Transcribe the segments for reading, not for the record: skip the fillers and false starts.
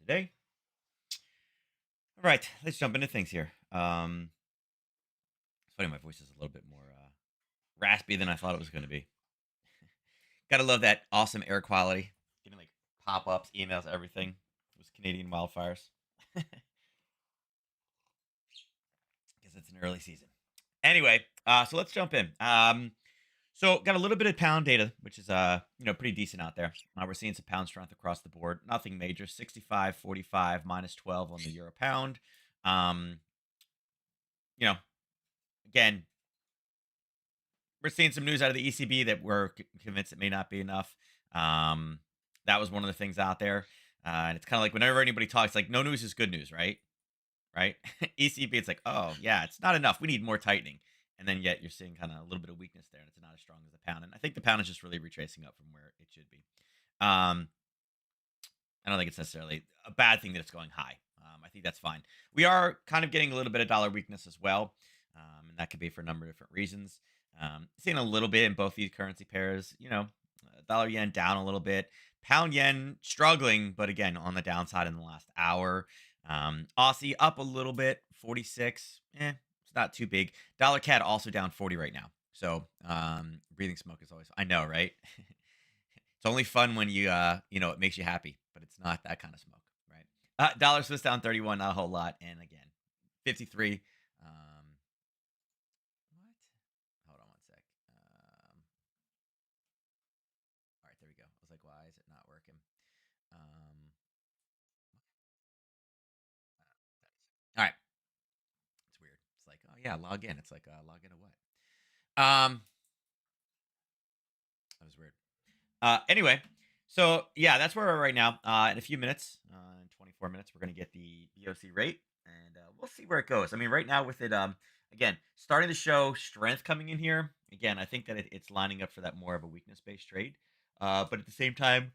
today. All right, let's jump into things here. It's funny, my voice is a little bit more raspy than I thought it was going to be. Gotta love that awesome air quality. Getting like pop ups, emails, everything. It was Canadian wildfires because it's an early season. Anyway, so let's jump in. So got a little bit of pound data, which is pretty decent out there. We're seeing some pound strength across the board. Nothing major. 65.45 minus 12 on the euro pound. Um, you know, again, we're seeing some news out of the ECB that we're convinced it may not be enough. Um, that was one of the things out there. And it's kind of like whenever anybody talks, like no news is good news, right? Right? ECB, it's like, oh yeah, it's not enough. We need more tightening. And then yet you're seeing kind of a little bit of weakness there, and it's not as strong as the pound. And I think the pound is just really retracing up from where it should be. Um, I don't think it's necessarily a bad thing that it's going high. I think that's fine. We are kind of getting a little bit of dollar weakness as well, and that could be for a number of different reasons. Seeing a little bit in both these currency pairs. Dollar yen down a little bit, pound yen struggling, but again on the downside in the last hour. Aussie up a little bit, 46. It's not too big. Dollar CAD also down 40 right now. So breathing smoke is always, I know, right? It's only fun when it makes you happy, but it's not that kind of smoke, right? Dollar Swiss down 31, not a whole lot. And again, 53. What? Hold on one sec. All right, there we go. I was like, why is it not working? Um, all right, it's weird. It's like, oh yeah, log in. It's like, log into what? That was weird. Anyway, so yeah, that's where we're right now. In a few minutes, in 24 minutes, we're gonna get the BOC rate, and we'll see where it goes. I mean, right now with it, again, starting to show strength coming in here. Again, I think that it's lining up for that more of a weakness based trade. But at the same time,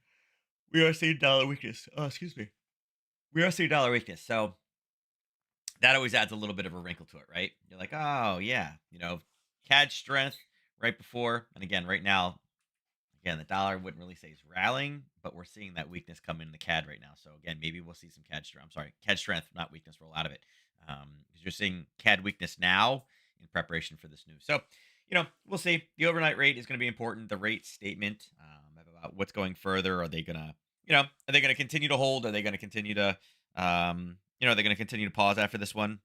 we are seeing dollar weakness. Oh, excuse me. We are seeing dollar weakness, so that always adds a little bit of a wrinkle to it, right? You're like, oh yeah, CAD strength right before, and again, right now, again, the dollar wouldn't really say it's rallying, but we're seeing that weakness come in the CAD right now. So again, maybe we'll see some CAD strength. I'm sorry, CAD strength, not weakness, roll out of it. Because you're seeing CAD weakness now in preparation for this news. So, we'll see. The overnight rate is going to be important. The rate statement about what's going further. Are they gonna, are they gonna continue to hold? Are they gonna continue to, are they gonna continue to pause after this one?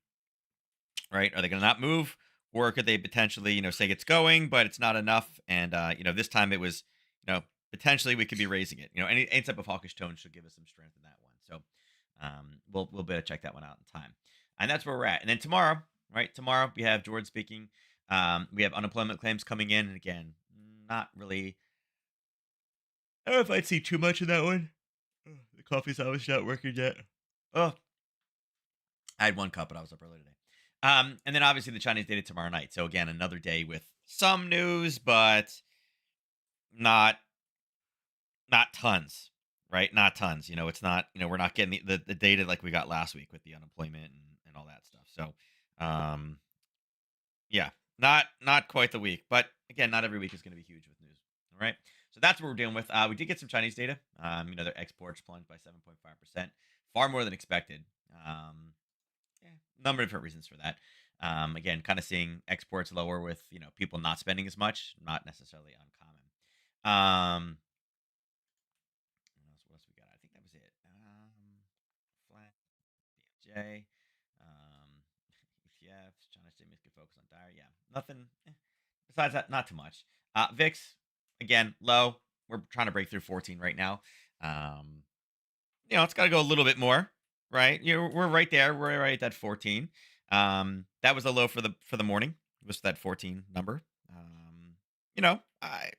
Right? Are they gonna not move? Or could they potentially, say it's going, but it's not enough? And this time it was, potentially we could be raising it. Any type of hawkish tone should give us some strength in that one. So we'll better check that one out in time. And that's where we're at. And then tomorrow, right? Tomorrow we have George speaking. We have unemployment claims coming in, and again, not really. I don't know if I'd see too much in that one. Ugh, the coffee's obviously not working yet. Oh, I had one cup, but I was up early today. And then obviously the Chinese data tomorrow night. So again, another day with some news, but not not tons, right? Not tons. It's not, we're not getting the data like we got last week with the unemployment and all that stuff. So yeah, not quite the week. But again, not every week is gonna be huge with news. All right. So that's what we're dealing with. We did get some Chinese data. Their exports plunged by 7.5%, far more than expected. Um, yeah, number of different reasons for that. Again, kind of seeing exports lower with people not spending as much, not necessarily uncommon. What else we got? I think that was it. Flat DFJ, ETFs, China statements could focus on dire. Yeah, nothing. Besides that, not too much. VIX again low. We're trying to break through 14 right now. Um, it's got to go a little bit more, right? We're right there. We're right at that 14. That was the low for the morning. Was that 14 number? I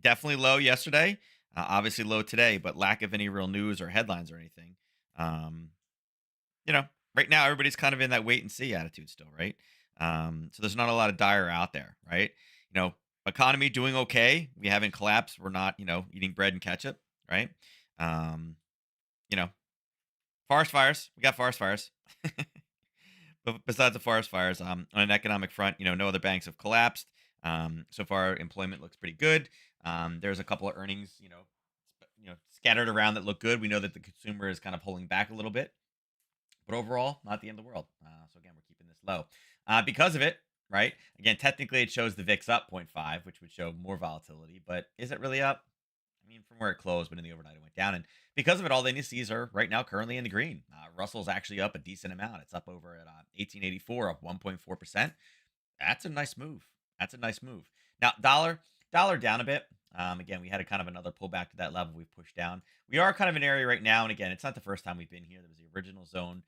definitely low yesterday. Obviously low today, but lack of any real news or headlines or anything. Um, you know, right now everybody's kind of in that wait and see attitude still, right? So there's not a lot of dire out there, right? Economy doing okay. We haven't collapsed. We're not, eating bread and ketchup, right? Um, you know, forest fires. We got forest fires. But besides the forest fires, on an economic front, no other banks have collapsed. So far, employment looks pretty good. There's a couple of earnings, scattered around that look good. We know that the consumer is kind of pulling back a little bit, but overall, not the end of the world. So again, we're keeping this low because of it, right? Again, technically, it shows the VIX up zero point 0.5, which would show more volatility, but is it really up? I mean, from where it closed, but in the overnight it went down, and because of it, all the indices are right now currently in the green. Russell's actually up a decent amount. It's up over at 1884, up 1.4%. That's a nice move. That's a nice move. Now, dollar down a bit. Again, we had a kind of another pullback to that level we've pushed down. We are kind of an area right now, and again, it's not the first time we've been here. There was the original zone.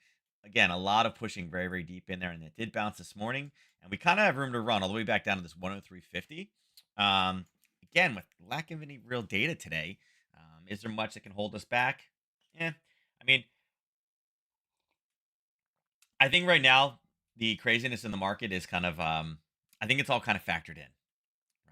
Again, a lot of pushing very, very deep in there, and it did bounce this morning. And we kind of have room to run all the way back down to this 103.50. Again, with lack of any real data today, is there much that can hold us back? Yeah. I mean, I think right now the craziness in the market is kind of I think it's all kind of factored in,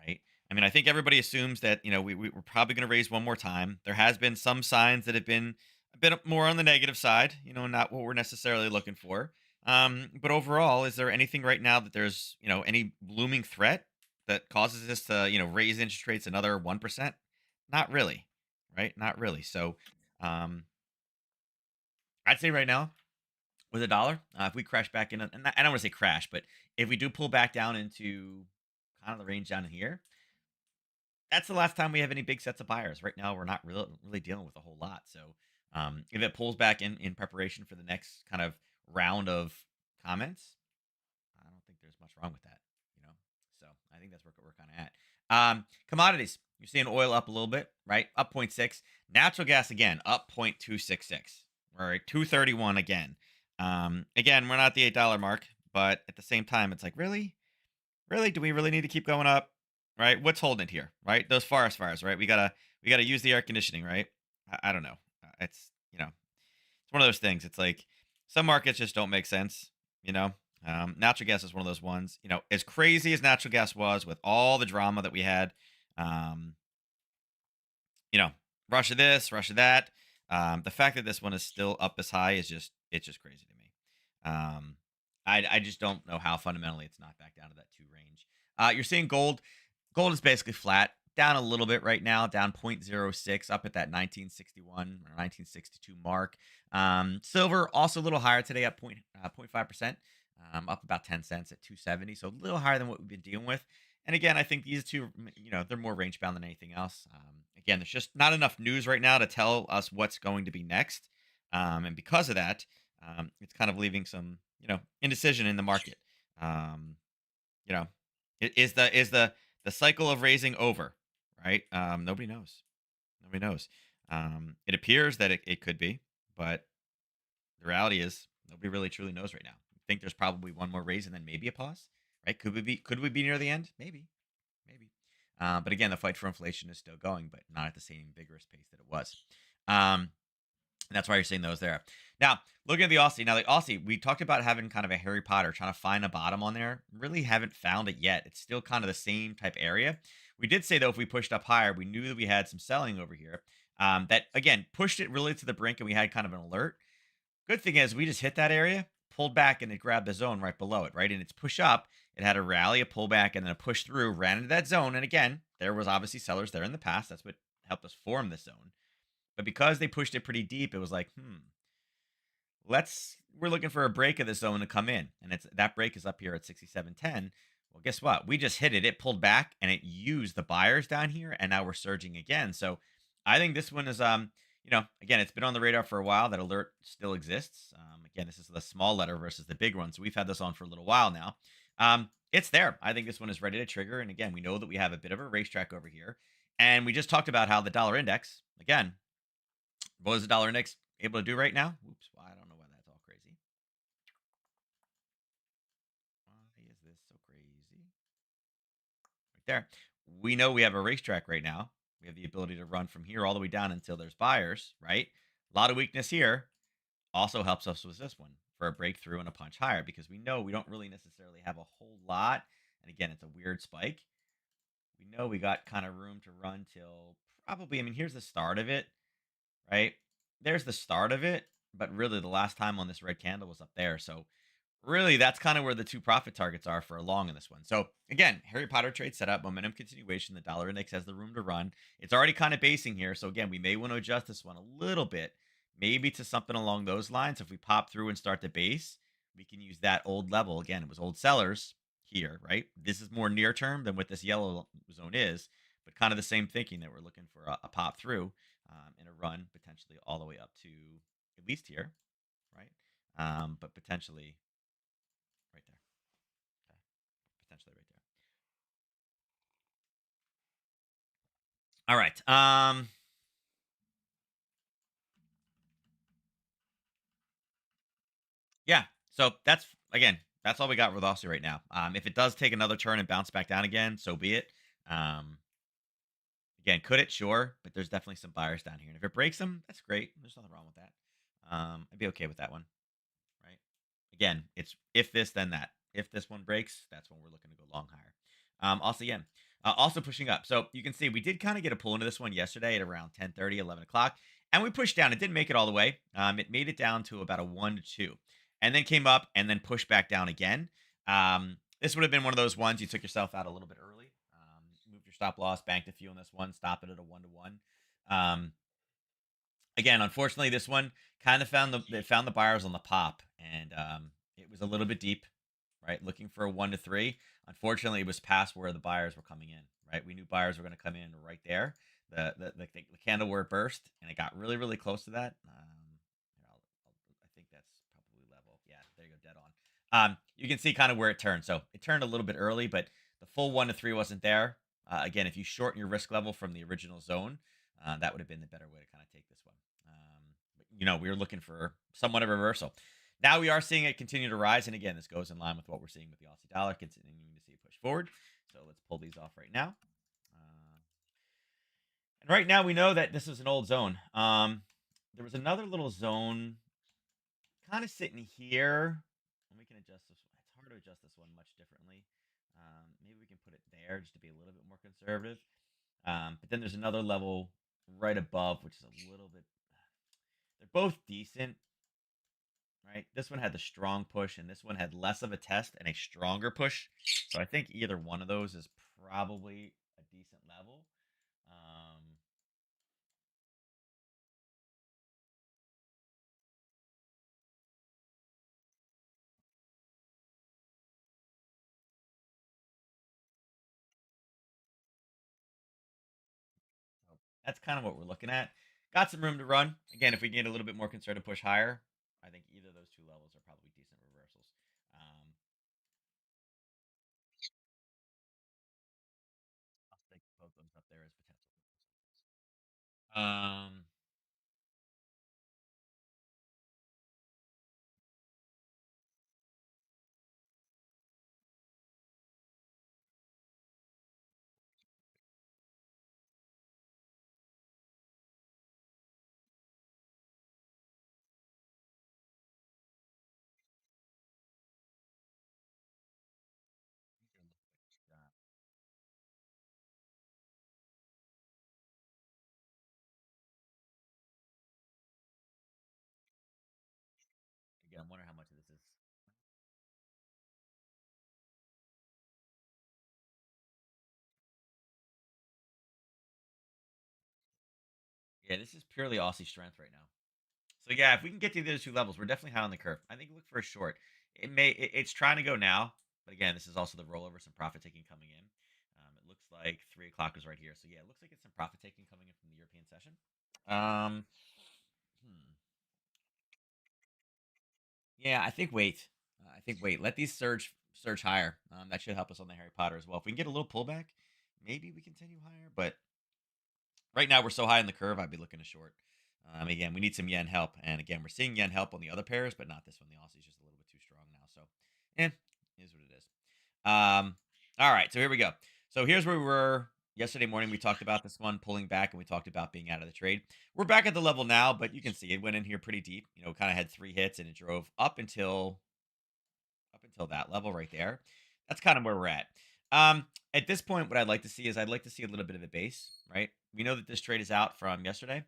right? I mean, I think everybody assumes that, we're probably going to raise one more time. There has been some signs that have been a bit more on the negative side, not what we're necessarily looking for. But overall, is there anything right now that there's, any looming threat that causes us to, raise interest rates another 1%? Not really, right? Not really. So, um, I'd say right now with a dollar, if we crash back in, and I don't want to say crash, but if we do pull back down into kind of the range down here, that's the last time we have any big sets of buyers. Right now, we're not really dealing with a whole lot. So, if it pulls back in preparation for the next kind of round of comments, I don't think there's much wrong with that, you know. So I think that's where we're kind of at. Commodities, you're seeing oil up a little bit, right? Up zero point 0.6. Natural gas again up 0.266. We're at 231 again. Again, we're not at the $8 mark, but at the same time, it's like really, do we really need to keep going up? Right? What's holding it here? Right? Those forest fires, right? We gotta use the air conditioning, right? I don't know. It's it's one of those things. It's like some markets just don't make sense. You know, Natural gas is one of those ones. As crazy as natural gas was with all the drama that we had, um, you know, Russia this, Russia that. The fact that this one is still up as high is just crazy to me. I just don't know how fundamentally it's not back down to that two range. You're seeing gold. Gold is basically flat, down a little bit right now, down 0.06, up at that 1961 or 1962 mark. Silver also a little higher today, up 0.5%, up about 10 cents at 270, so a little higher than what we've been dealing with. And again, I think these two, they're more range bound than anything else. Again, there's just not enough news right now to tell us what's going to be next. And because of that, it's kind of leaving some, indecision in the market. Um, you know, is the cycle of raising over? Right? Nobody knows. Nobody knows. It appears that it could be, but the reality is nobody really truly knows right now. I think there's probably one more raise and then maybe a pause. Right? Could we be near the end? Maybe. But again, the fight for inflation is still going, but not at the same vigorous pace that it was. Um, and that's why you're seeing those there. Now, looking at the Aussie. Now, the Aussie, we talked about having kind of a Harry Potter, trying to find a bottom on there. Really haven't found it yet. It's still kind of the same type area. We did say, though, if we pushed up higher, we knew that we had some selling over here. That, again, pushed it really to the brink, and we had kind of an alert. Good thing is we just hit that area, pulled back, and it grabbed the zone right below it, right? And its push up, it had a rally, a pullback, and then a push through, ran into that zone. And again, there was obviously sellers there in the past. That's what helped us form this zone. But because they pushed it pretty deep, it was like, we're looking for a break of the zone to come in. And it's that break is up here at 67.10. Well, guess what? We just hit it. It pulled back and it used the buyers down here, and now we're surging again. So I think this one is again, it's been on the radar for a while. That alert still exists. Again, this is the small letter versus the big one. So we've had this on for a little while now. It's there. I think this one is ready to trigger. And again, we know that we have a bit of a racetrack over here. And we just talked about how the dollar index, again, what is the dollar index able to do right now? Oops, well, I don't know why that's all crazy. Why is this so crazy? Right there. We know we have a racetrack right now. We have the ability to run from here all the way down until there's buyers, right? A lot of weakness here. Also helps us with this one for a breakthrough and a punch higher because we know we don't really necessarily have a whole lot. And again, it's a weird spike. We know we got kind of room to run till probably, I mean, here's the start of it, right? There's the start of it, but really the last time on this red candle was up there. So Really, that's kind of where the two profit targets are for a long in this one. So again, Harry Potter trade setup, momentum continuation. The dollar index has the room to run. It's already kind of basing here. So again, we may want to adjust this one a little bit, maybe to something along those lines. If we pop through and start the base, we can use that old level. Again, it was old sellers here, right? This is more near term than what this yellow zone is, but kind of the same thinking that we're looking for a pop through and a run potentially all the way up to at least here, right? But potentially right there. Okay. Potentially right there. All right. Yeah. So that's again, that's all we got with Aussie right now. If it does take another turn and bounce back down again, so be it. Um, Again, could it? Sure, but there's definitely some buyers down here, and if it breaks them, that's great. There's nothing wrong with that. I'd be okay with that one, right? Again, it's if this, then that. If this one breaks, that's when we're looking to go long higher. Also, again, also pushing up. So you can see we did kind of get a pull into this one yesterday at around 10:30, 11 o'clock, and we pushed down. It didn't make it all the way. It made it down to about a 1 to 2, and then came up and then pushed back down again. This would have been one of those ones you took yourself out a little bit early, moved your stop loss, banked a few on this one, stop it at a 1 to 1. Um, Again, unfortunately, this one kind of found the buyers on the pop, and it was a little bit deep, right? Looking for a 1 to 3. Unfortunately, it was past where the buyers were coming in, right? We knew buyers were going to come in right there. The candle where it burst, and it got really really close to that. Here, I think that's probably level. Yeah, there you go, dead on. You can see kind of where it turned. So it turned a little bit early, but the full 1 to 3 wasn't there. Again, if you shorten your risk level from the original zone, that would have been the better way to kind of take this one. But, we were looking for somewhat of a reversal. Now we are seeing it continue to rise, and again, this goes in line with what we're seeing with the Aussie dollar, continuing to see it push forward. So let's pull these off right now. And right now, we know that this is an old zone. There was another little zone kind of sitting here, and we can adjust this one. It's hard to adjust this one much differently. Maybe we can put it there just to be a little bit more conservative. But then there's another level right above, which is a little bit. They're both decent, right? This one had the strong push, and this one had less of a test and a stronger push. So I think either one of those is probably a decent level. Um, so that's kind of what we're looking at. Got some room to run. Again, if we get a little bit more conservative push higher, I think either of those two levels are probably decent reversals. I'll stick both those up there as potential. Um, Again, I wonder how much of this is. Yeah, this is purely Aussie strength right now. So yeah, if we can get to those two levels, we're definitely high on the curve. I think look for a short. It's trying to go now, but again, this is also the rollover, some profit taking coming in. It looks like 3 o'clock is right here. So yeah, it looks like it's some profit taking coming in from the European session. Um, hmm. Yeah, I think wait. I think wait. Let these surge higher. That should help us on the Harry Potter as well. If we can get a little pullback, maybe we continue higher. But right now, we're so high in the curve, I'd be looking to short. Again, we need some yen help, and again, we're seeing yen help on the other pairs, but not this one. The Aussie's just a little bit too strong now. So, is what it is. All right, so here we go. So here's where we were yesterday morning. We talked about this one pulling back, and we talked about being out of the trade. We're back at the level now, but you can see it went in here pretty deep. Kind of had 3 hits, and it drove up until that level right there. That's kind of where we're at. At this point, what I'd like to see is I'd like to see a little bit of a base, right? We know that this trade is out from yesterday,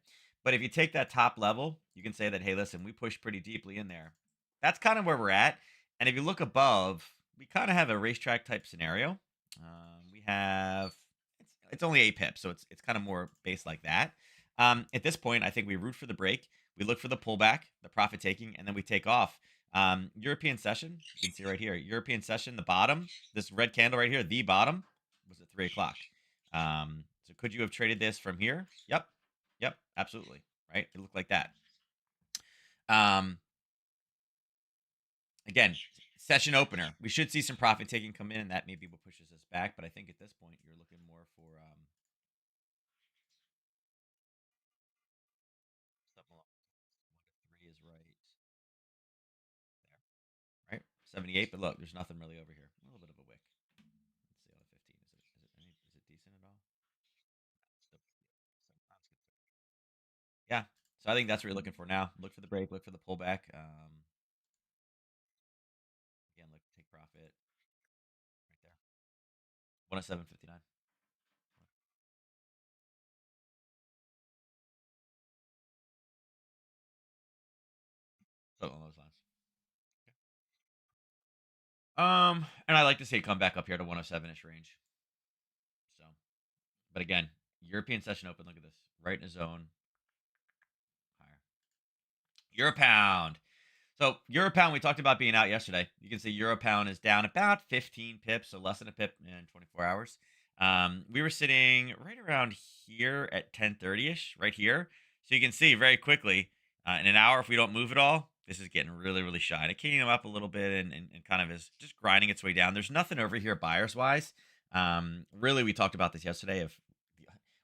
but if you take that top level, you can say that, hey, listen, we pushed pretty deeply in there. That's kind of where we're at. And if you look above, we kind of have a racetrack type scenario. We have it's only 8 pips, so it's kind of more based like that. At this point, I think we root for the break, we look for the pullback, the profit taking, and then we take off. European session, you can see right here. European session, the bottom, this red candle right here, the bottom was at 3 o'clock. So could you have traded this from here? Yep, yep, absolutely. Right, it looked like that. Um, Again, session opener. We should see some profit taking come in, and that maybe what pushes us back. But I think at this point, you're looking more for something along 1 to 3 is right there, right? 78. But look, there's nothing really over here. A little bit of a wick. Let's see on the 15. Is it decent at all? Still, yeah. So I think that's what you're looking for now. Look for the break. Look for the pullback. Again, look take profit right there. 107.59. Something along those lines. And I like to see it come back up here to 107-ish range. So, but again, European session open. Look at this, right in a zone. Higher. Euro pound. So Euro pound, we talked about being out yesterday. You can see Euro pound is down about 15 pips, so less than a pip in 24 hours. We were sitting right around here at 10:30 ish, right here. So you can see very quickly in an hour, if we don't move at all, this is getting really, really shy. And it came up a little bit and kind of is just grinding its way down. There's nothing over here buyers wise. Really, we talked about this yesterday. If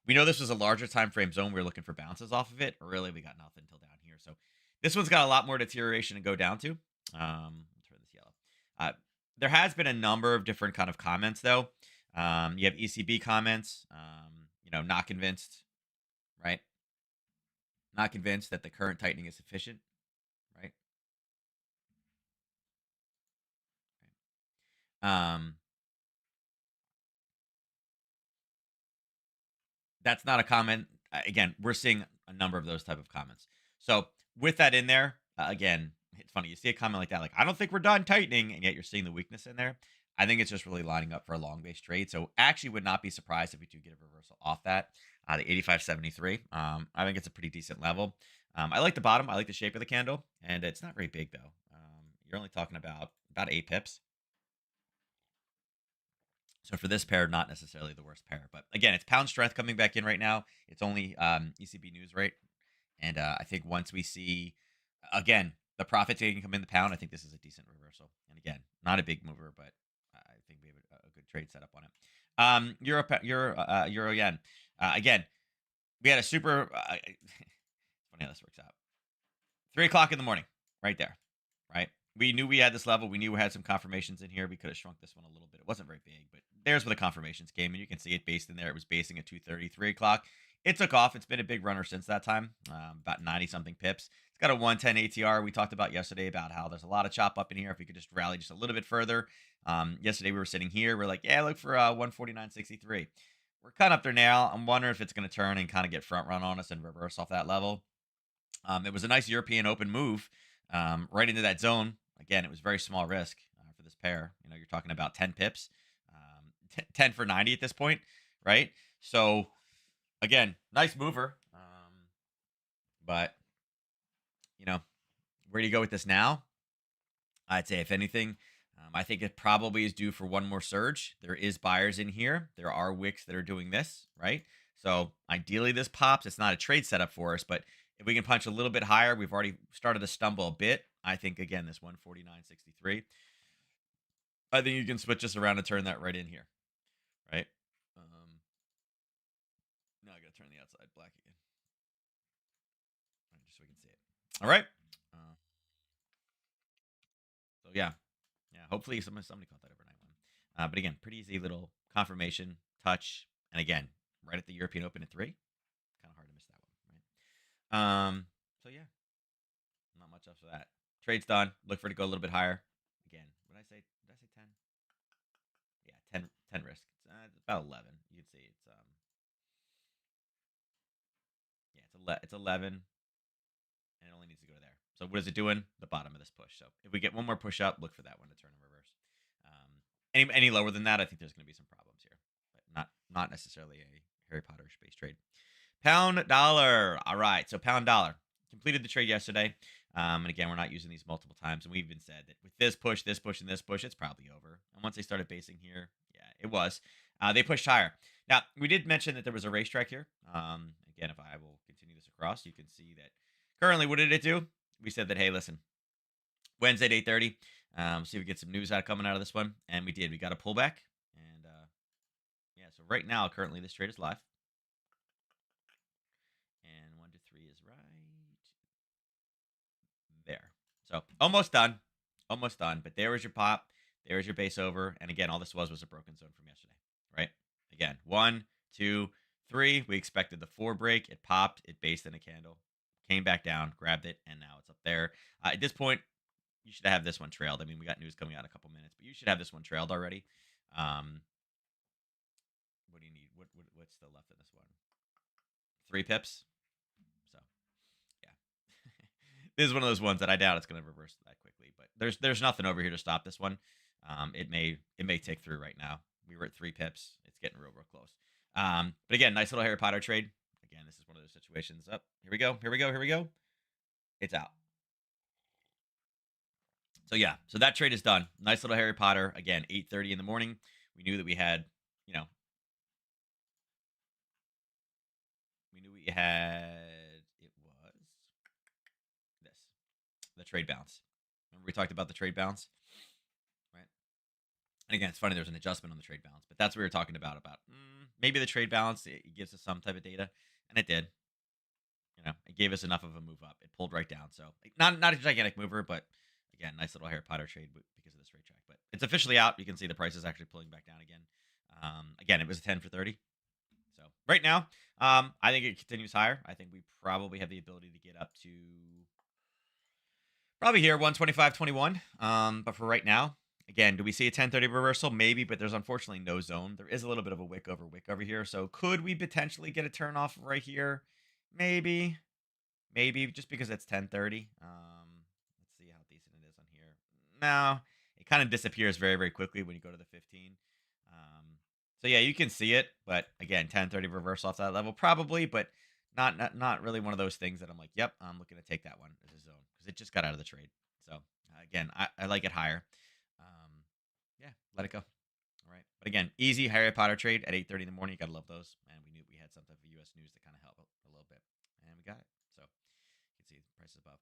we know this was a larger time frame zone, we were looking for bounces off of it. Really, we got nothing until down here. So this one's got a lot more deterioration to go down to. I'll turn this yellow. Uh, there has been a number of different kind of comments though. You have ECB comments. Not convinced, right? Not convinced that the current tightening is sufficient, right? Um, that's not a comment. Again, we're seeing a number of those type of comments. So with that in there, again, it's funny. You see a comment like that, like I don't think we're done tightening, and yet you're seeing the weakness in there. I think it's just really lining up for a long base trade. So actually, would not be surprised if we do get a reversal off that. The 85.73. I think it's a pretty decent level. I like the bottom. I like the shape of the candle, and it's not very big though. You're only talking about 8 pips. So for this pair, not necessarily the worst pair. But again, it's pound strength coming back in right now. It's only ECB news rate. And I think once we see, again, the profit taking come in the pound, I think this is a decent reversal. And again, not a big mover, but I think we have a good trade set up on it. Euro yen. Again, we had a super. It's funny how this works out. 3 o'clock in the morning, right there, right? We knew we had this level. We knew we had some confirmations in here. We could have shrunk this one a little bit. It wasn't very big, but there's where the confirmations came, and you can see it based in there. It was basing at 2:30, 3 o'clock. It took off. It's been a big runner since that time, about 90 something pips. It's got a 110 ATR. We talked about yesterday about how there's a lot of chop up in here. If we could just rally just a little bit further. Yesterday we were sitting here. We're like, yeah, look for 149.63. We're kind of up there now. I'm wondering if it's going to turn and kind of get front run on us and reverse off that level. It was a nice European Open move right into that zone. Again, it was very small risk for this pair. You're talking about 10 pips, 10 for 90 at this point, right? So, again, nice mover. But, you know, where do you go with this now? I'd say, if anything, I think it probably is due for one more surge. There is buyers in here. There are wicks that are doing this, right? So ideally, this pops. It's not a trade setup for us, but if we can punch a little bit higher, we've already started to stumble a bit. I think again, this 149.63. I think you can switch this around and turn that right in here, right? Now I got to turn the outside black again, just so we can see it. All right. Uh, so yeah. Hopefully somebody caught that overnight one. But again, pretty easy little confirmation touch, and again, right at the European Open at 3. Kind of hard to miss that one, right? So yeah, not much else for that. Trade's done. Look for it to go a little bit higher. Again, what did I say? Did I say 10? Yeah, 10 risk. It's about 11. You can see it's 11, and it only needs to go to there. So what is it doing? The bottom of this push. So if we get one more push up, look for that one to turn in reverse. Any lower than that, I think there's going to be some problems here, but not necessarily a Harry Potter space trade. Pound dollar. All right, so pound dollar completed the trade yesterday. And again, we're not using these multiple times, and we even said that with this push, and this push, it's probably over. And once they started basing here, yeah, it was. They pushed higher. Now we did mention that there was a racetrack here. Again, if I will continue this across, you can see that currently, what did it do? We said that, hey, listen, Wednesday at 8:30. See if we get some news coming out of this one, and we did. We got a pullback, and yeah. So right now, currently, this trade is live, and 1 to 3 is right there. So almost done. But there was your pop. There was your base over, and again, all this was a broken zone from yesterday, right? Again, 1, 2, 3. We expected the 4 break. It popped. It based in a candle, came back down, grabbed it, and now it's up there. At this point, you should have this one trailed. I mean, we got news coming out in a couple minutes, but you should have this one trailed already. What do you need? What's the left of this one? 3 pips. So yeah, this is one of those ones that I doubt it's going to reverse that quickly. But there's nothing over here to stop this one. It may take through right now. We were at 3 pips. It's getting real close. But again, nice little Harry Potter trade. Again, this is one of those situations. Up here we go. It's out. So yeah, so that trade is done. Nice little Harry Potter. Again, 8:30 in the morning. We knew that we had, you know, it was this, the trade bounce. Remember we talked about the trade bounce, right? And again, it's funny there's an adjustment on the trade balance, but that's what we were talking about. Maybe the trade balance it gives us some type of data, and it did. It gave us enough of a move up. It pulled right down. So not a gigantic mover, but again, nice little Harry Potter trade because of this rate track. But it's officially out. You can see the price is actually pulling back down again. Again, it was a 10 for 30. So right now, I think it continues higher. I think we probably have the ability to get up to probably here 125.21. But for right now, again, do we see a 1030 reversal? Maybe, but there's unfortunately no zone. There is a little bit of a wick over here. So could we potentially get a turn off right here? Maybe just because it's 1030. Let's see how decent it is on here. No, it kind of disappears very, very quickly when you go to the 15. So yeah, you can see it, but again, 1030 reverse off that level probably, but not really one of those things that I'm like, yep, I'm looking to take that one as a zone because it just got out of the trade. So again, I like it higher. Yeah, let it go. All right, but again, easy Harry Potter trade at 8:30 in the morning. You gotta love those, and we knew we had some type of U.S. news to kind of help a little bit, and we got it. So you can see the prices above.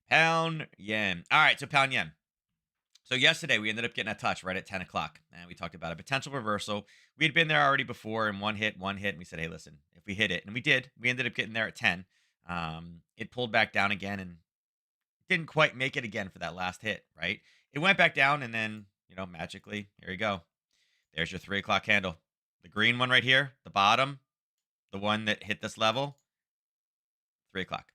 Pound yen. All right, so pound yen. So yesterday we ended up getting a touch right at 10 o'clock, and we talked about a potential reversal. We had been there already before, and one hit, and we said, hey, listen, if we hit it, and we did, we ended up getting there at 10. It pulled back down again and didn't quite make it again for that last hit, right? It went back down, and then, magically, here you go. There's your 3 o'clock candle. The green one right here, the bottom, the one that hit this level, 3 o'clock.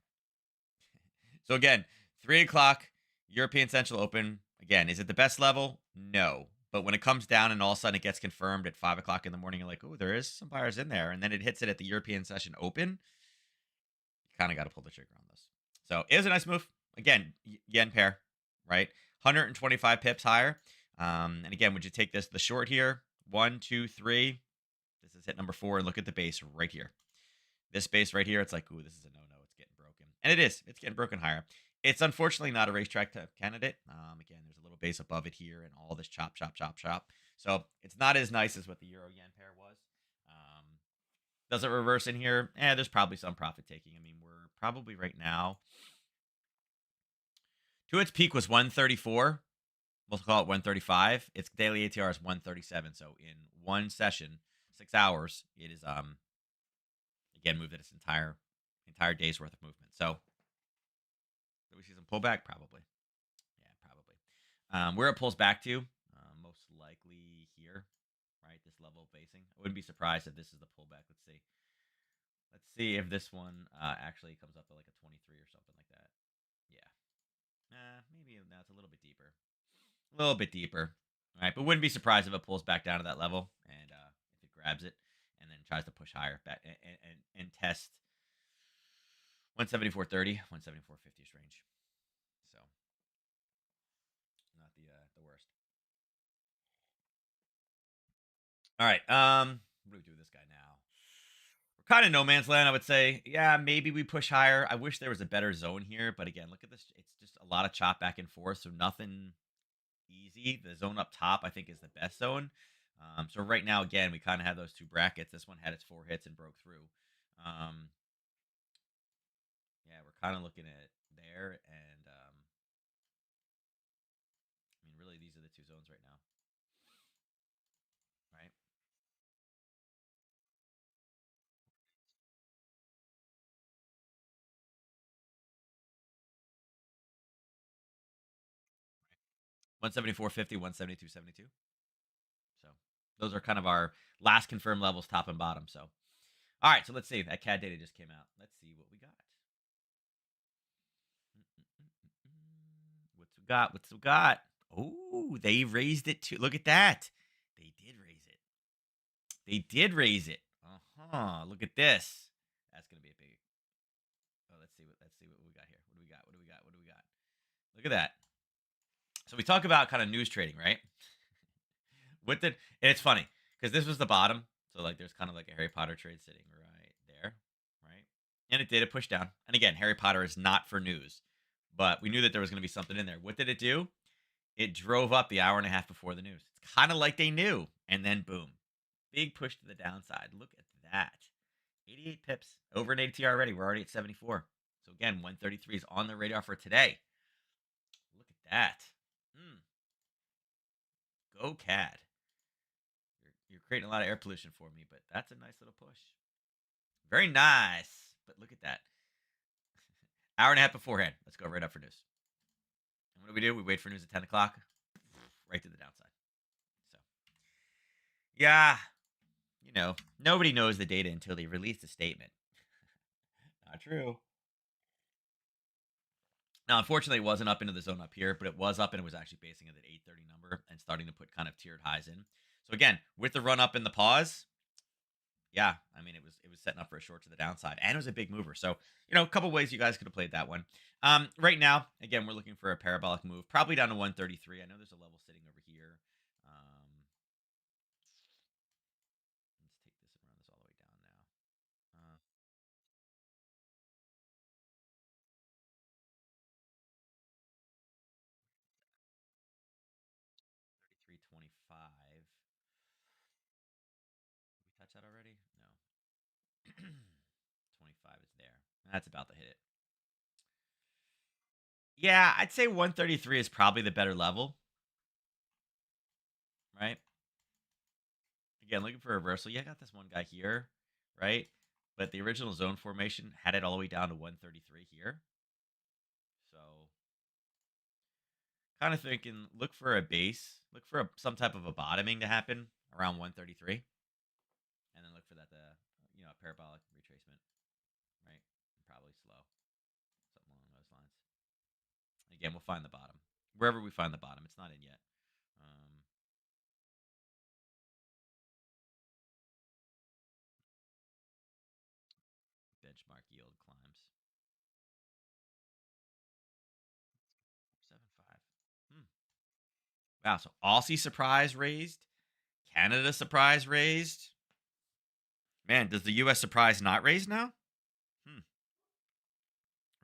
So again, 3 o'clock, European Central Open. Again, is it the best level? No. But when it comes down and all of a sudden it gets confirmed at 5 o'clock in the morning, you're like, oh, there is some buyers in there. And then it hits it at the European Session Open. You kind of got to pull the trigger on this. So it was a nice move. Again, yen pair, right? 125 pips higher. And again, would you take this, the short here? 1, 2, 3. This is hit number 4. And look at the base right here. This base right here, it's like, ooh, this is a no-no. It's getting broken. And it is. It's getting broken higher. It's unfortunately not a racetrack type candidate. Again, there's a little base above it here and all this chop. So it's not as nice as what the Euro Yen pair was. Does it reverse in here? There's probably some profit taking. I mean, we're probably right now to its peak was 134. We'll call it 135. Its daily ATR is 137. So in one session, 6 hours, it is again moved at its entire day's worth of movement. So do we see some pullback? Probably. Yeah, probably. Where it pulls back to, most likely here, right? This level of basing. I wouldn't be surprised if this is the pullback. Let's see. Let's see if this one actually comes up to like a 23 or something like that. Yeah. Maybe now it's a little bit deeper. A little bit deeper. All right, but wouldn't be surprised if it pulls back down to that level and if it grabs it and then tries to push higher back and test 174.30, 174.50 range. All right. What do we do with this guy now? We're kind of no man's land, I would say. Yeah, maybe we push higher. I wish there was a better zone here, but again, look at this. It's just a lot of chop back and forth, so nothing easy. The zone up top, I think, is the best zone. So right now, again, we kind of have those two brackets. This one had its four hits and broke through. Um, yeah, we're kind of looking at there, and I mean, really, these are the two zones right now, right? 174.50, 172.72. So those are kind of our last confirmed levels, top and bottom. So all right, so let's see. That CAD data just came out. Let's see what we got. What's we got? What's we got? Oh, they raised it too. Look at that. They did raise it. They did raise it. Look at this. That's gonna be a big. Oh, let's see what we got here. What do we got? What do we got? What do we got? Look at that. So we talk about kind of news trading, right? With it, and it's funny because this was the bottom. So like, there's kind of like a Harry Potter trade sitting right there, right? And it did. It pushed down. And again, Harry Potter is not for news, but we knew that there was going to be something in there. What did it do? It drove up the hour and a half before the news. It's kind of like they knew, and then boom, big push to the downside. Look at that, 88 pips over an ATR already. We're already at 74. So again, 133 is on the radar for today. Look at that. Mm, go CAD. You're creating a lot of air pollution for me, but that's a nice little push. Very nice. But look at that. Hour and a half beforehand. Let's go right up for news. And what do? We wait for news at 10 o'clock. Right to the downside. So, yeah, nobody knows the data until they release a statement. Not true. Now, unfortunately, it wasn't up into the zone up here, but it was up and it was actually basing at that 830 number and starting to put kind of tiered highs in. So again, with the run up in the pause, yeah, I mean, it was setting up for a short to the downside, and it was a big mover. So, a couple ways you guys could have played that one. Right now, again, we're looking for a parabolic move, probably down to 133. I know there's a level sitting over here. Let's take this and run this all the way down now. 33.25. Did we touch that already? No. 25 is there. That's about to hit it. Yeah, I'd say 133 is probably the better level, right? Again, looking for a reversal. Yeah, I got this one guy here, right? But the original zone formation had it all the way down to 133 here. So, kind of thinking, look for a base, look for some type of a bottoming to happen around 133, and then look for that, a parabolic retracement, right? Probably slow, something along those lines. Again, we'll find the bottom wherever we find the bottom. It's not in yet. Um, Benchmark yield climbs 475. Hmm. Wow. So Aussie surprise raised, Canada surprise raised. Man, does the U.S. surprise not raise now? Hmm.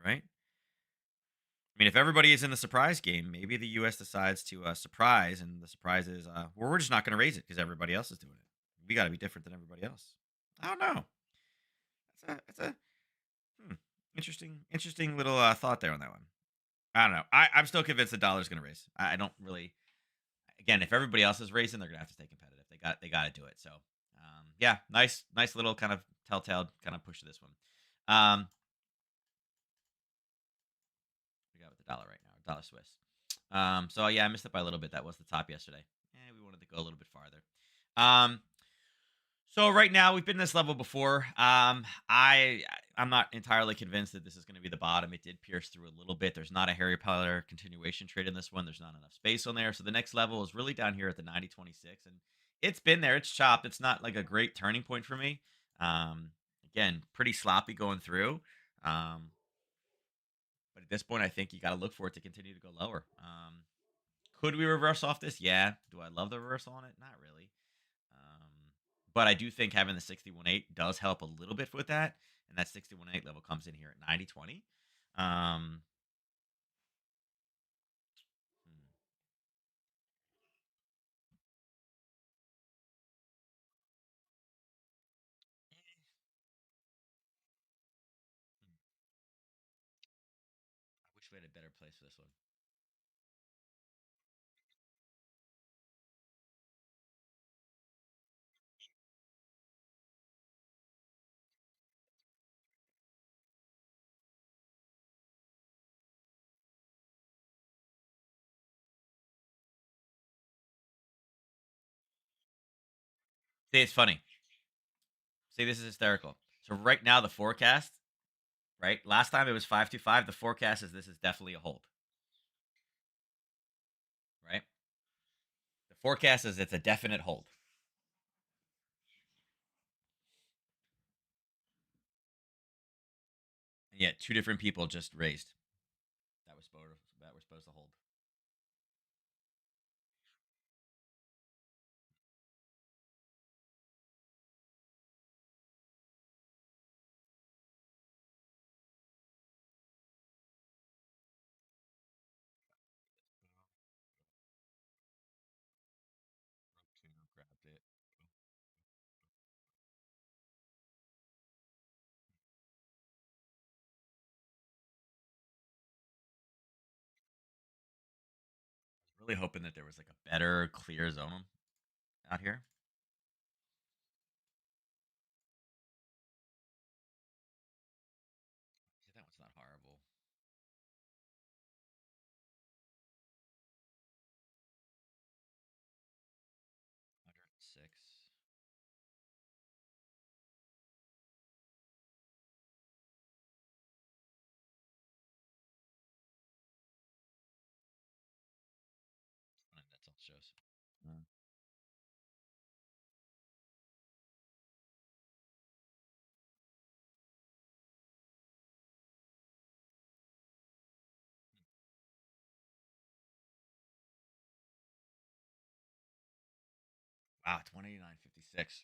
Right. I mean, if everybody is in the surprise game, maybe the U.S. decides to surprise, and the surprise is, well, we're just not going to raise it because everybody else is doing it. We got to be different than everybody else. I don't know. That's a interesting little thought there on that one. I don't know. I'm still convinced the dollar's going to raise. I don't really. Again, if everybody else is raising, they're going to have to stay competitive. They got to do it. So, yeah, nice little kind of telltale kind of push to this one. We got with the dollar right now, dollar Swiss. So yeah, I missed it by a little bit. That was the top yesterday. We wanted to go a little bit farther. Um, so right now we've been this level before. I'm not entirely convinced that this is going to be the bottom. It did pierce through a little bit. There's not a Harry Potter continuation trade in this one. There's not enough space on there. So the next level is really down here at the 90.26, and it's been there. It's chopped. It's not like a great turning point for me. Again, pretty sloppy going through. But at this point, I think you got to look for it to continue to go lower. Could we reverse off this? Yeah. Do I love the reversal on it? Not really. But I do think having the 61.8 does help a little bit with that. And that 61.8 level comes in here at 90.20. Um, hmm, hmm. I wish we had a better place for this one. See, it's funny. See, this is hysterical. So right now, the forecast, right? Last time it was 525. The forecast is this is definitely a hold, right? The forecast is it's a definite hold. And yet, two different people just raised. That was supposed to hold. Grabbed it. Really hoping that there was like a better clear zone out here. Yeah, that one's not horrible. 106. That's all it shows. Mm. Wow, it's 189.56.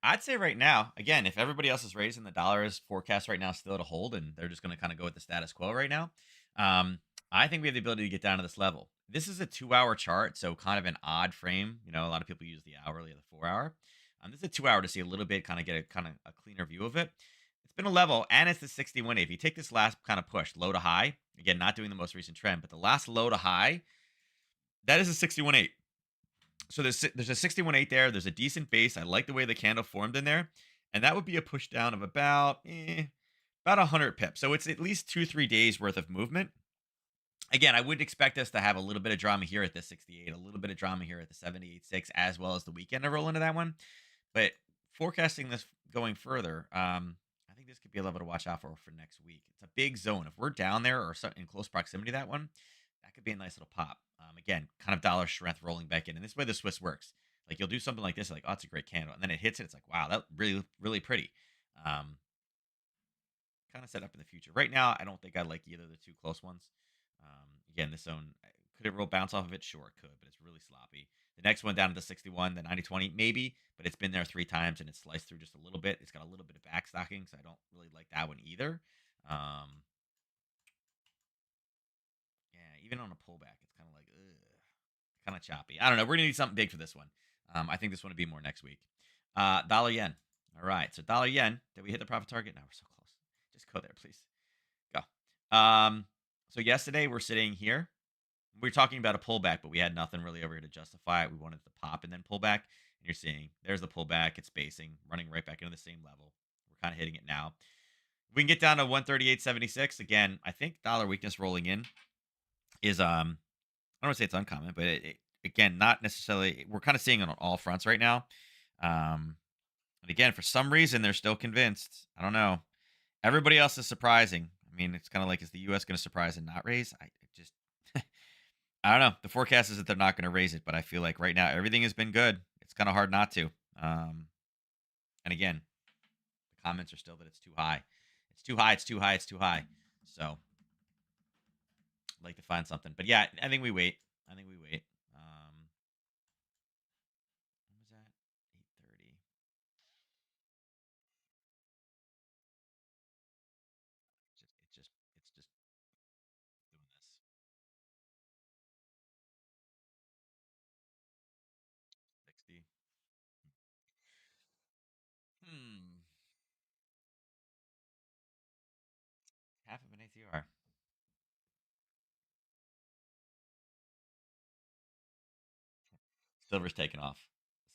I'd say right now, again, if everybody else is raising, the dollar is forecast right now still to hold, and they're just going to kind of go with the status quo right now. Um, I think we have the ability to get down to this level. This is a 2 hour chart, so kind of an odd frame. You know, a lot of people use the hourly or the 4 hour. This is a 2 hour to see a little bit, kind of get a kind of a cleaner view of it. It's been a level, and it's the 61. If you take this last kind of push, low to high, again, not doing the most recent trend, but the last low to high, that is a 61.8. So there's a 61.8 there. There's a decent base. I like the way the candle formed in there. And that would be a push down of about 100 pips. So it's at least 2-3 days worth of movement. Again, I would expect us to have a little bit of drama here at the 68, a little bit of drama here at the 78.6, as well as the weekend to roll into that one. But forecasting this going further, I think this could be a level to watch out for next week. It's a big zone. If we're down there or in close proximity to that one, that could be a nice little pop. Again, kind of dollar strength rolling back in. And this is the way the Swiss works. Like you'll do something like this, like, oh, it's a great candle. And then it hits it. It's like, wow, that really, really pretty. Um, Kind of set up in the future. Right now, I don't think I like either of the two close ones. Again, this zone, could it roll bounce off of it? Sure, it could, but it's really sloppy. The next one down to the 61, the 90.20, maybe, but it's been there 3 times and it's sliced through just a little bit. It's got a little bit of backstocking, so I don't really like that one either. Um, yeah, even on a pullback, it's kind of like, kind of choppy. I don't know. We're gonna need something big for this one. I think this one will be more next week. Dollar yen. All right, so dollar yen. Did we hit the profit target? No, we're so close. Just go there, please. Go. So yesterday we're sitting here. We are talking about a pullback, but we had nothing really over here to justify it. We wanted to pop and then pull back. And you're seeing there's the pullback. It's spacing, running right back into the same level. We're kind of hitting it now. We can get down to 138.76 again. I think dollar weakness rolling in is I don't want to say it's uncommon, but again, not necessarily. We're kind of seeing it on all fronts right now. And again, for some reason, they're still convinced. I don't know. Everybody else is surprising. I mean, it's kind of like, is the U.S. going to surprise and not raise? I just, I don't know. The forecast is that they're not going to raise it, but I feel like right now everything has been good. It's kind of hard not to. And again, the comments are still that it's too high. It's too high. It's too high. It's too high. So I'd like to find something, but yeah, I think we wait. I think we wait. What was that? Yes, you are. Silver's taking off.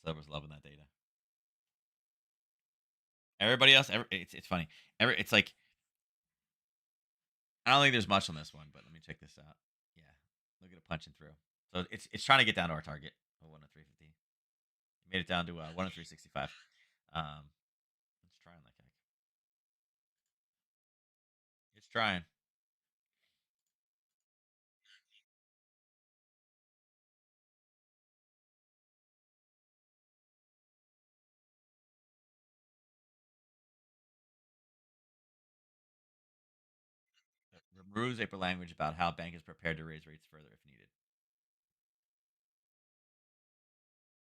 Silver's loving that data. Everybody else, it's funny. It's like I don't think there's much on this one, but let me check this out. Yeah, look at it punching through. So it's trying to get down to our target of 103.50. Made it down to 103.65. It's trying like heck. It's trying. Removes April language about how bank is prepared to raise rates further if needed.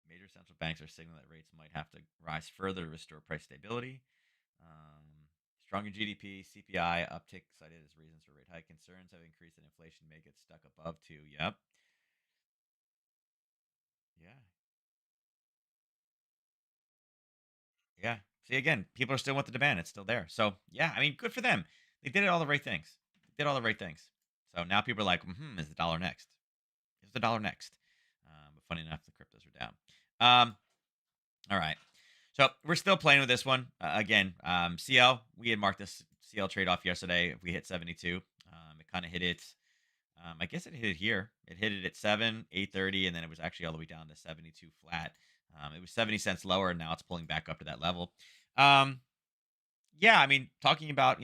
Major central banks are signaling that rates might have to rise further to restore price stability. Stronger GDP, CPI uptick cited as reasons for rate hike. Concerns have increased that inflation may get stuck above 2. Yep. Yeah. Yeah. See, again, people are still with the demand. It's still there. So, yeah, I mean, good for them. They did all the right things. They did all the right things. So now people are like, is the dollar next? Is the dollar next? But funny enough, the cryptos are down. All right. So we're still playing with this one. Again, CL, we had marked this CL trade off yesterday. If we hit 72, it kind of hit it. I guess it hit it here. It hit it at 7, 8:30, and then it was actually all the way down to 72 flat. It was 70 cents lower, and now it's pulling back up to that level. Um, yeah, I mean, talking about,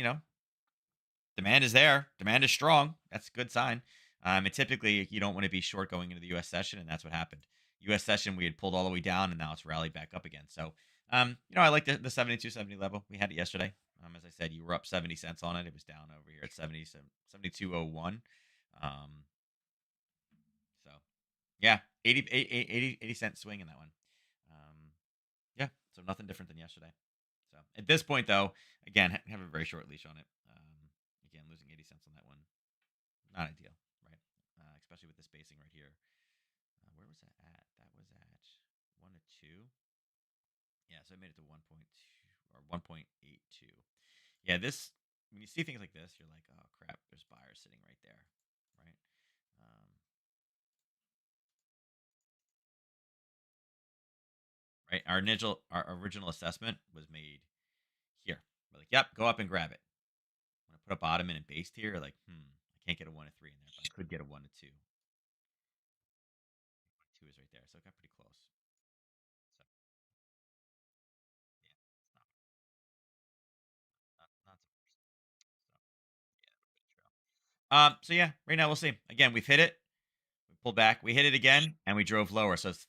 demand is there. Demand is strong. That's a good sign. And typically, you don't want to be short going into the U.S. session, and that's what happened. U.S. session, we had pulled all the way down, and now it's rallied back up again. So, I like the 72.70 level. We had it yesterday. As I said, you were up 70 cents on it. It was down over here at 72.01. Um, so, yeah, 80 cent swing in that one. Um, yeah, so nothing different than yesterday. So at this point, though, again, have a very short leash on it. Again, losing 80 cents on that one, not ideal, right? Especially with the spacing right here. Where was that at? That was at 1 to 2. Yeah, so I made it to 1.2 or 1.82. Yeah, this, when you see things like this, you're like, oh crap, there's buyers sitting right there, right? Um, right. Our original assessment was made here. We're like, yep, go up and grab it. When I put a bottom in and based here, like, I can't get a 1 to 3 in there, but I could get a 1 to 2. 2 is right there, so it got pretty close. So yeah, it's not so worse. So yeah, a bit of trail. So yeah, right now we'll see. Again, we've hit it. We pulled back. We hit it again, and we drove lower. So it's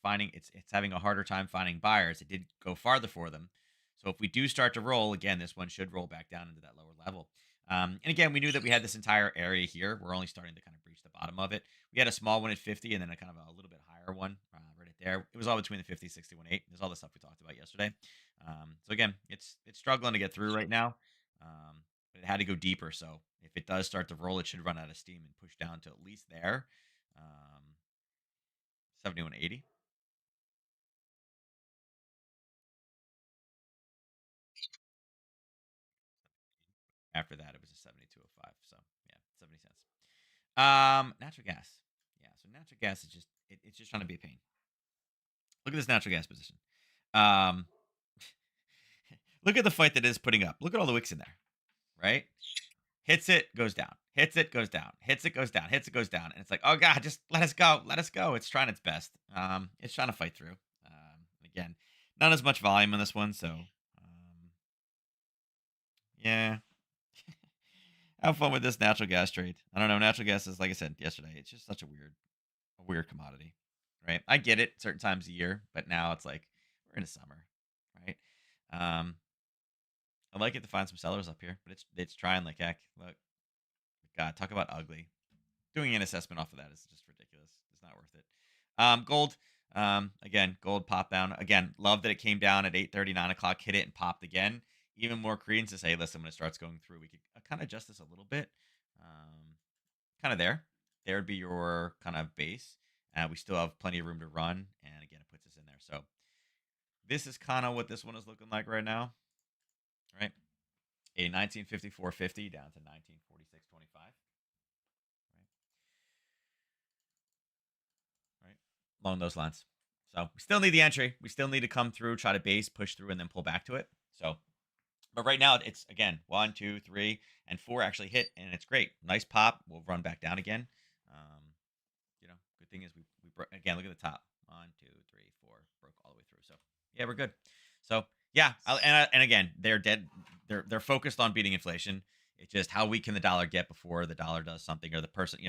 having a harder time finding buyers. It did go farther for them. So if we do start to roll again, this one should roll back down into that lower level. And again, we knew that we had this entire area here. We're only starting to kind of breach the bottom of it. We had a small one at 50, and then a kind of a little bit higher one right at there. It was all between the 50, 61, 8. There's all the stuff we talked about yesterday. So again, it's struggling to get through right now. But it had to go deeper. So if it does start to roll, it should run out of steam and push down to at least there. 71.80. After that, it was a 72.05. So yeah, 70 cents. Natural gas. Yeah, so natural gas is it's just trying to be a pain. Look at this natural gas position. Um, look at the fight that it is putting up. Look at all the wicks in there, right? Hits it, goes down. Hits it, goes down. Hits it, goes down. Hits it, goes down. And it's like, oh god, just let us go. Let us go. It's trying its best. It's trying to fight through. Again, not as much volume on this one, so yeah. Have fun with this natural gas trade. I don't know. Natural gas is, like I said yesterday, it's just such a weird commodity, right? I get it certain times a year, but now it's like we're in the summer, right? Um, I'd like it to find some sellers up here, but it's trying like heck. Look, God, talk about ugly. Doing an assessment off of that is just ridiculous. It's not worth it. Gold. Again, gold popped down. Again, love that it came down at 8:30, 9 o'clock, hit it and popped again. Even more credence to say, listen, when it starts going through, we could kind of adjust this a little bit. Um, kind of there. There would be your kind of base. We still have plenty of room to run. And again, it puts us in there. So this is kind of what this one is looking like right now. Right? A 1954.50 down to 1946.25. 25, right? Along those lines. So we still need the entry. We still need to come through, try to base, push through, and then pull back to it. So, but right now it's again 1, 2, 3, and 4 actually hit, and it's great. Nice pop. We'll run back down again. Um, good thing is we broke again. Look at the top. 1, 2, 3, 4, broke all the way through. So yeah, we're good. So yeah, and again, they're dead. They're focused on beating inflation. It's just how weak can the dollar get before the dollar does something, or the person,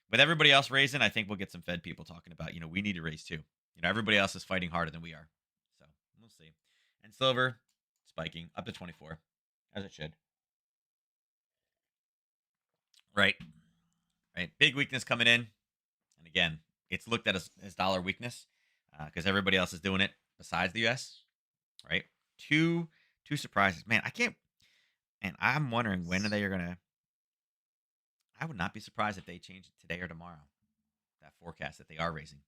with everybody else raising, I think we'll get some Fed people talking about, we need to raise too. Everybody else is fighting harder than we are. So we'll see. And silver spiking up to 24, as it should. Right. Right. Big weakness coming in. And again, it's looked at as dollar weakness because everybody else is doing it besides the US. Right. Two surprises. Man, I can't. And I'm wondering when are they going to. I would not be surprised if they change it today or tomorrow. That forecast that they are raising.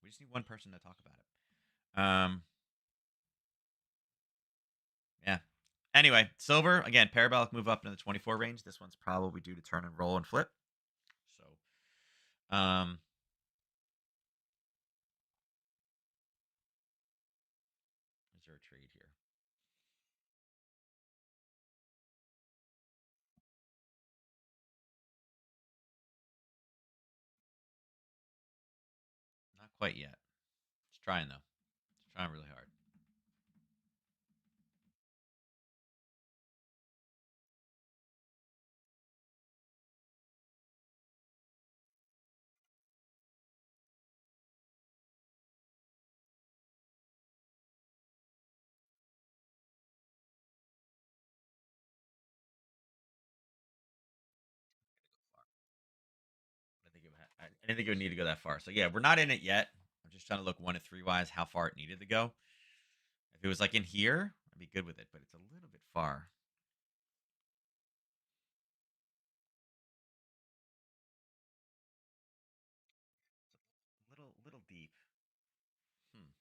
We just need one person to talk about it. Yeah. Anyway, silver again, parabolic move up into the 24 range. This one's probably due to turn and roll and flip. So, is there a trade here? Not quite yet. It's trying though. It's trying really hard. I didn't think it would need to go that far. So yeah, we're not in it yet. I'm just trying to look 1 to 3 wise how far it needed to go. If it was like in here, I'd be good with it, but it's a little bit far. It's a little deep. Hmm.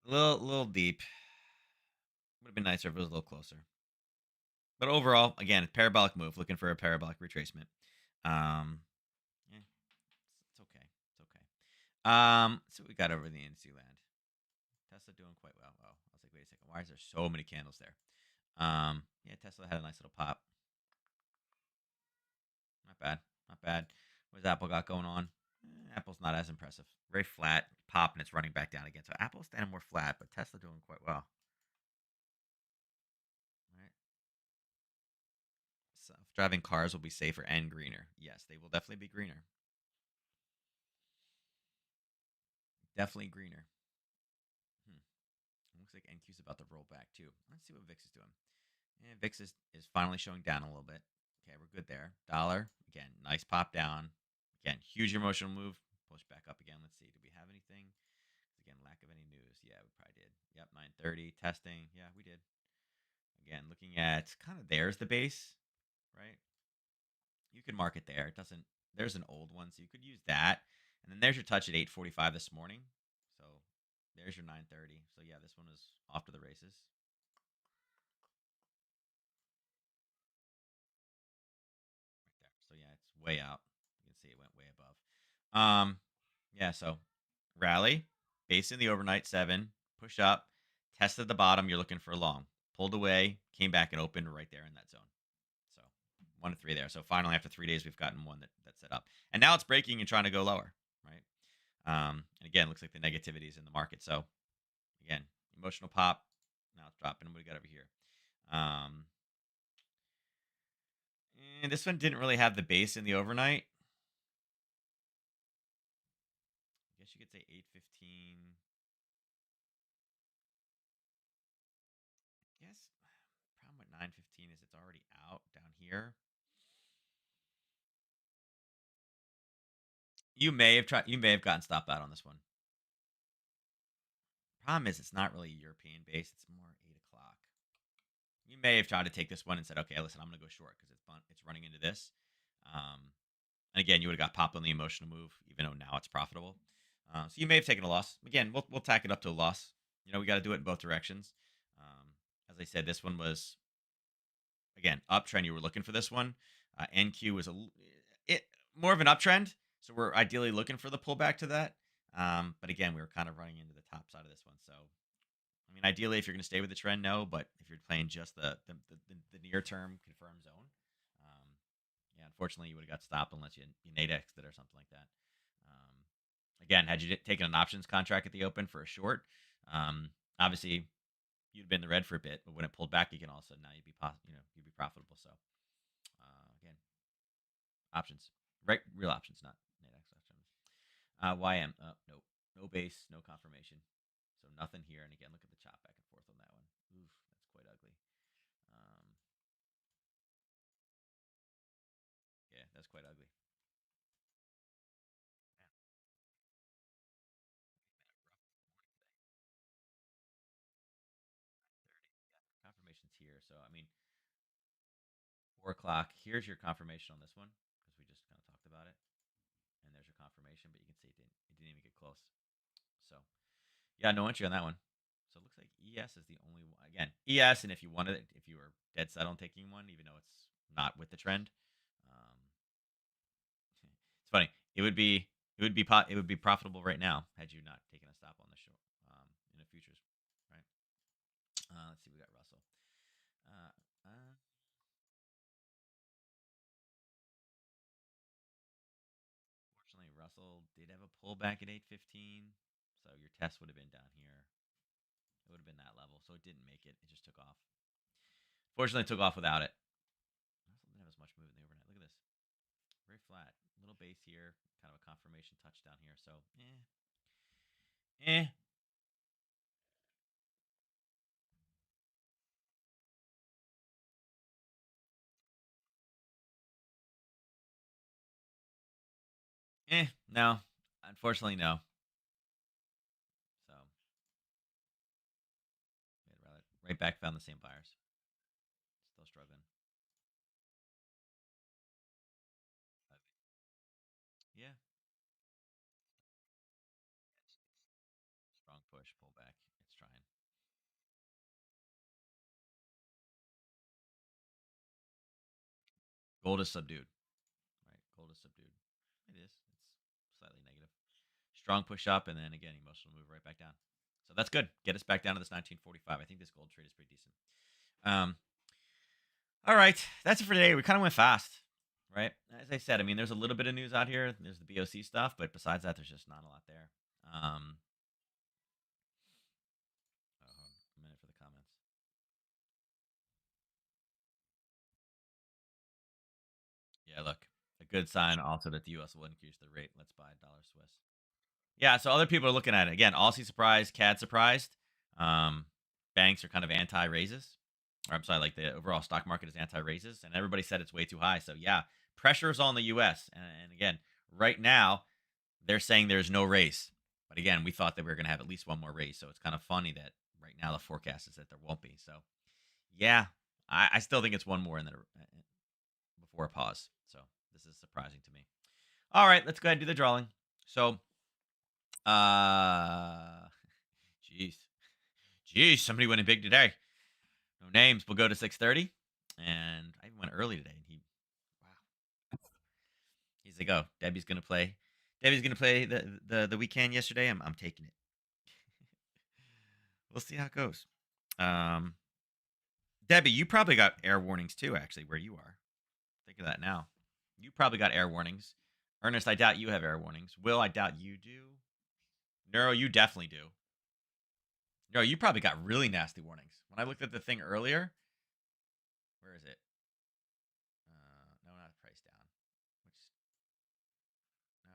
Little deep. Would have been nicer if it was a little closer. But overall, again, parabolic move, looking for a parabolic retracement. Yeah, it's okay. It's okay. So we got over the NC land. Tesla doing quite well. Oh, I was like, wait a second, why is there so many candles there? Yeah, Tesla had a nice little pop. Not bad. Not bad. What does Apple got going on? Apple's not as impressive. Very flat pop, and it's running back down again. So Apple's standing more flat, but Tesla doing quite well. All right. Self-driving cars will be safer and greener. Yes, they will definitely be greener. Definitely greener. Hmm. Looks like NQ's about to roll back too. Let's see what VIX is doing. Yeah, VIX is finally showing down a little bit. Okay, we're good there. Dollar, again, nice pop down. Again, huge emotional move. Push back up again. Let's see. Do we have anything? Again, lack of any news. Yeah, we probably did. Yep, 930 testing. Yeah, we did. Again, looking at kind of there's the base, right? You can mark it there. It doesn't. There's an old one, so you could use that. And then there's your touch at 8:45 this morning. So there's your 930. So yeah, this one is off to the races. Right there. So yeah, it's way out. You can see it went way above. Yeah. So rally, base in the overnight 7, push up, tested the bottom. You're looking for a long, pulled away, came back and opened right there in that zone. So 1 to 3 there. So finally, after 3 days, we've gotten one that's set up, and now it's breaking and trying to go lower, right? And again, looks like the negativity is in the market. So again, emotional pop. Now it's dropping. What do we got over here? Um, and this one didn't really have the base in the overnight. I guess you could say 8:15. Yes. Problem with 9:15 is it's already out down here. You may have tried. You may have gotten stopped out on this one. Problem is, it's not really European based. It's more 8 o'clock. You may have tried to take this one and said, "Okay, listen, I'm going to go short because it's running into this." And again, you would have got popped on the emotional move, even though now it's profitable. So you may have taken a loss. Again, we'll tack it up to a loss. We got to do it in both directions. As I said, this one was again, uptrend, you were looking for this one. NQ was it more of an uptrend, so we're ideally looking for the pullback to that. But again, we were kind of running into the top side of this one. So, I mean, ideally, if you're going to stay with the trend, no. But if you're playing just the near term confirmed zone, um, yeah, unfortunately, you would have got stopped unless you Nadexed it or something like that. Again, had you taken an options contract at the open for a short, obviously you'd been in the red for a bit, but when it pulled back again, all of a sudden now you'd be profitable. So again, options, right? Real options, not Nadex options. YM, nope, no base, no confirmation, so nothing here. And again, look at the chop back and forth on that one. Oof, that's quite ugly. Yeah, that's quite ugly. Confirmations here. So I mean, 4 o'clock. Here's your confirmation on this one because we just kind of talked about it, and there's your confirmation. But you can see it didn't even get close. So yeah, no entry on that one. So it looks like ES is the only one. Again, ES, and if you wanted it, if you were dead set on taking one, even though it's not with the trend, um, it's funny. It would be profitable right now had you not taken a stop on the short in the futures, right? Let's see, we got Russell. Uh, uh, Fortunately, Russell did have a pullback at 815, so your test would have been down here. It would have been that level, so it didn't make it. It just took off. Fortunately, it took off without it. Russell didn't have as much movement in the overnight. Look at this. Very flat. Little base here. Kind of a confirmation touchdown here. So, eh. No. Unfortunately, no. So, right back, found the same buyers. Still struggling. Yeah. Strong push, pull back. It's trying. Gold is subdued. Right. Gold is subdued. It is. It's slightly negative. Strong push up, and then again, emotional move right back down. So that's good. Get us back down to this 1945. I think this gold trade is pretty decent. Um, all right, that's it for today. We kind of went fast, right? As I said, I mean, there's a little bit of news out here. There's the BOC stuff, but besides that, there's just not a lot there. A minute for the comments. Yeah, look, a good sign also that the U.S. will increase the rate. Let's buy dollar Swiss. Yeah, so other people are looking at it again. Aussie surprised, CAD surprised. Um, Banks are kind of anti raises. Or I'm sorry, like the overall stock market is anti raises, and everybody said it's way too high. So yeah, pressure is on the U.S. And again, right now they're saying there's no raise, but again, we thought that we were going to have at least one more raise. So it's kind of funny that right now the forecast is that there won't be. So yeah, I still think it's one more and then before a pause. So this is surprising to me. All right, let's go ahead and do the drawing. So, uh, jeez, somebody went in big today. No names. We'll go to 6:30, and I even went early today. And wow, he's like, oh, Debbie's gonna play. Debbie's gonna play the weekend yesterday. I'm taking it. We'll see how it goes. Um, Debbie, you probably got air warnings too. Actually, where you are, think of that now. You probably got air warnings. Ernest, I doubt you have air warnings. Will, I doubt you do. Neuro, you definitely do. Neuro, you probably got really nasty warnings. When I looked at the thing earlier, where is it? No, not price down. Which no,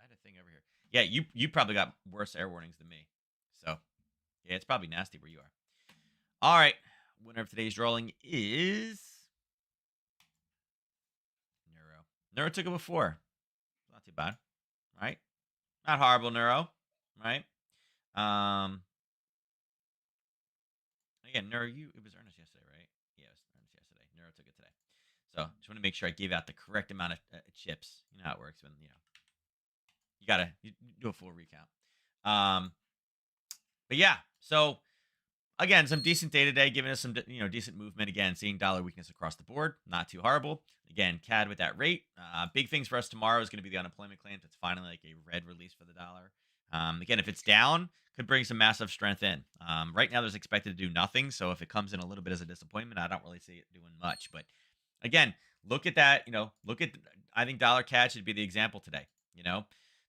I had a thing over here. Yeah, you probably got worse air warnings than me. So yeah, it's probably nasty where you are. All right, winner of today's drawing is Neuro. Neuro took it before. Not too bad, right? Not horrible, Neuro, right? Um, Again, Neuro, it was Ernest yesterday, right? Yeah, it was Ernest yesterday. Neuro took it today. So just want to make sure I gave out the correct amount of chips. You know how it works when you gotta do a full recount. Um, but yeah, so Again, some decent day today, giving us some decent movement. Again, seeing dollar weakness across the board, not too horrible. Again, CAD with that rate. Big things for us tomorrow is going to be the unemployment claims. It's finally like a red release for the dollar. Again, if it's down, could bring some massive strength in. Right now, there's expected to do nothing. So if it comes in a little bit as a disappointment, I don't really see it doing much. But again, look at that. I think dollar CAD should be the example today. You know,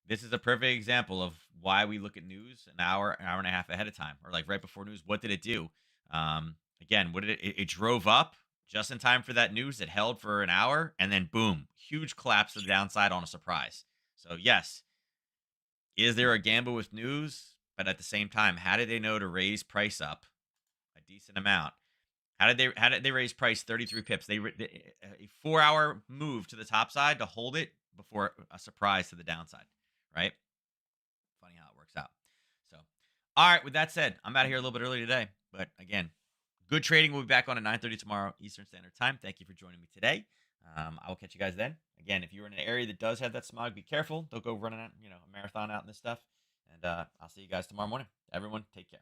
this is a perfect example of why we look at news an hour and a half ahead of time, or like right before news. What did it do? Again, what did it drove up just in time for that news. It held for an hour, and then boom, huge collapse to the downside on a surprise. So yes, is there a gamble with news? But at the same time, how did they know to raise price up a decent amount? How did they raise price 33 pips? A 4 hour move to the top side to hold it before a surprise to the downside, right? Funny how it works out. So, all right. With that said, I'm out of here a little bit early today, but again, good trading. We'll be back on at 9:30 tomorrow Eastern Standard Time. Thank you for joining me today. I will catch you guys then. Again, if you're in an area that does have that smog, be careful. Don't go running out, a marathon out in this stuff. And I'll see you guys tomorrow morning. Everyone, take care.